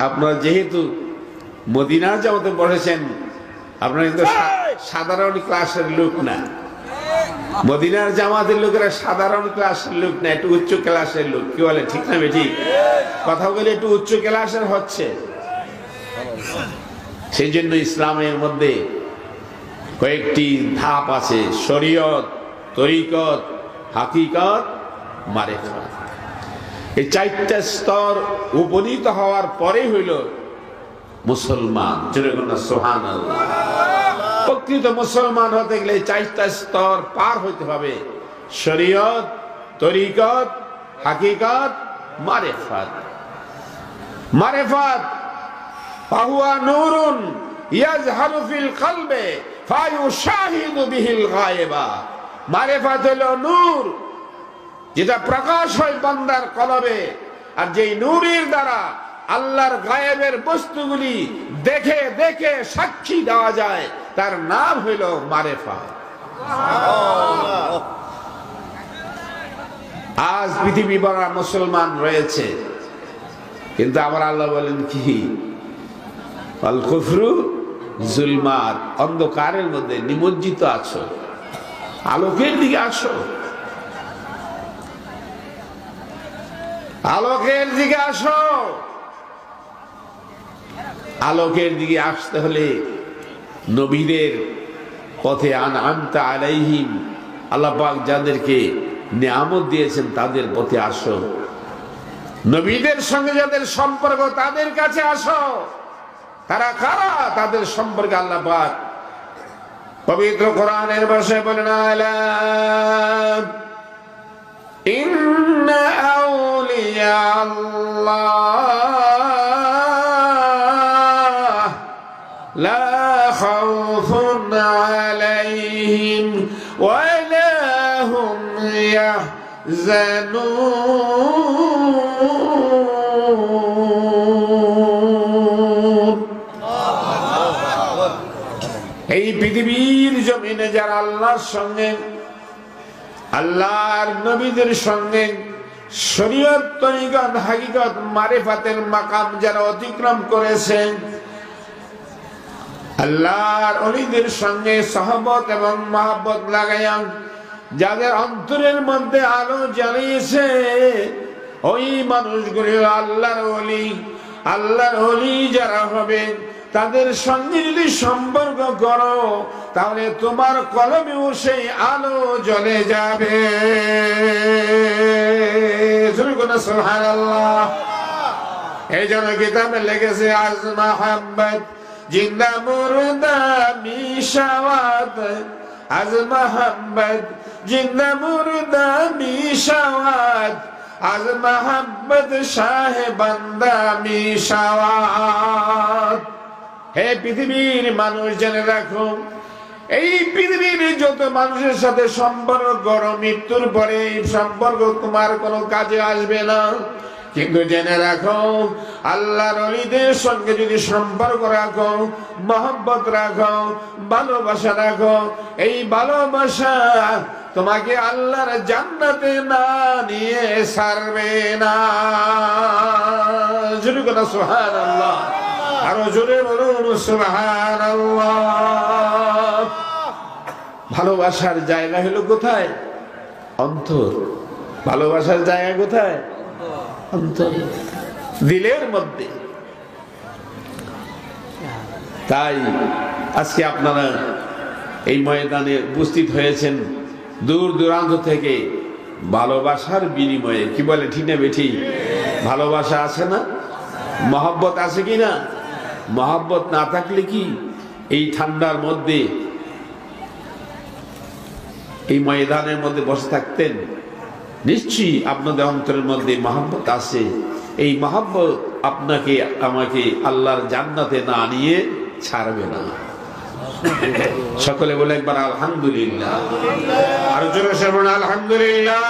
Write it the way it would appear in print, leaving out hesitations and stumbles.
আপনারা যেহেতু মদিনার জামাতে পড়েছেন, আপনারা কিন্তু সাধারণ ক্লাসের লোক না। মদিনার জামাতের লোকেরা সাধারণ ক্লাসের লোক না, একটু উচ্চ ক্লাসের লোক। কি বলে, ঠিক না বেটি? কথা বলে একটু উচ্চ ক্লাসের হচ্ছে। সেই জন্য ইসলামের মধ্যে কয়েকটি ধাপ আছে: শরীয়ত, তরিকত, হাকিকত, মারিফাত। এই চারটা স্তর উপনীত হওয়ার পরে হইল মুসলমান। সুবহানাল্লাহ। প্রকৃত মুসলমান হতে গেলে চারটা স্তর পার হইতে হবে: শরীয়ত, তরিকত, হাকিকত, মারিফাত। মারিফাত ফাহুয়া নূরুন ইয়াজহারু ফিল কলবে ফায়ুশাহিদু বিহিল গায়বা। মারিফাত হলো নূর, যেটা প্রকাশ হয় বান্দার কলবে, আর যেই নূরের দ্বারা আল্লাহর গায়েবের বস্তুগুলি দেখে দেখে সাক্ষী দেওয়া যায়, তার নাম হইল মারিফাত। আজ পৃথিবী ভরা মুসলমান রয়েছে, কিন্তু আমার আল্লাহ বলেন কি, আল কুফরু জুলমাত, অন্ধকারের মধ্যে নিমজ্জিত আছো, আলোকের দিকে আসো, আলোকের দিকে আসো। আলোকের দিকে আসতে হলে নবীদের পথে আনআমতা আলাইহিম, আল্লাহ পাক যাদেরকে নিয়ামত দিয়েছেন তাদের পথে আসো। নবীদের সঙ্গে যাদের সম্পর্ক তাদের কাছে আসো। তারা কারা? তাদের সম্পর্কে আল্লাহ পাক পবিত্র কোরআনের ভাষায় বলেন, আলা ইন্না আউলিয়া আল্লাহ লা খাউফুন আলাইহিম ওয়া লা হুম ইয়াহজানুন। এই পৃথিবীর জমিনে যারা আল্লাহর সঙ্গে, আল্লাহর নবীদের সঙ্গে শরীয়ত, তরিকত, হাকিকত, মারিফাতের মাকাম যারা অতিক্রম করেছেন, আল্লাহর ওলিদের সঙ্গে সহবত এবং মহব্বত লাগাইয়া যাদের অন্তরের মধ্যে আলো জ্বালিয়েছে, ওই মানুষগুলি আল্লাহর ওলি। আল্লাহর ওলি যারা হবে তাদের সঙ্গে যদি সম্পর্ক করো, তাহলে তোমার কলমেও সেই আলো জ্বলে যাবে। সুবহানাল্লাহ। এই জন্য কিতাবে লেগেছে, আজ মাহাব্বত জিন্দা মুর্দা মিশাওয়াত, আজ মাহাব্বত জিন্দা মুর্দা মিশাওয়াত, আজ মাহাব্বত শাহ বান্দা মিশাওয়াত। হে পৃথিবীর মানুষ, জেনে রাখো, এই পৃথিবীর যত মানুষের সাথে সম্পর্ক করো, মৃত্যুর পরে এই সম্পর্ক তোমার কোনো কাজে আসবে না। কিন্তু জেনে রাখো, আল্লাহর ওলিদের সঙ্গে যদি সম্পর্ক রাখো, মহব্বত রাখো, ভালোবাসা রাখো, এই ভালোবাসা তোমাকে আল্লাহর জান্নাতে না নিয়ে ছাড়বে না। জোরে বলো সুবহানাল্লাহ। আরো জোরে বলুন সুবহানাল্লাহ। ভালোবাসার জায়গা হলো কোথায়? অন্তর। ভালোবাসার জায়গা কোথায়? অন্তর, দিলের মধ্যে। তাই আজকে আপনারা এই ময়দানে উপস্থিত হয়েছেন দূর দূরান্ত থেকে ভালোবাসার বিনিময়ে। কি বলে, ঠিক না বেঠি? ভালোবাসা আছে না? মহব্বত আছে কি না? মহব্বত না থাকলে কি এই ঠান্ডার মধ্যে এই ময়দানের মধ্যে বসে থাকতেন? নিশ্চয়ই আপনাদের অন্তরের মধ্যে মহব্বত আছে। এই মহব্বত আপনাকে আমাকে আল্লাহর জান্নাতে না নিয়ে ছাড়বে না। সকলে বলে একবার আলহামদুলিল্লাহ। আর জোরে বলুন আলহামদুলিল্লাহ।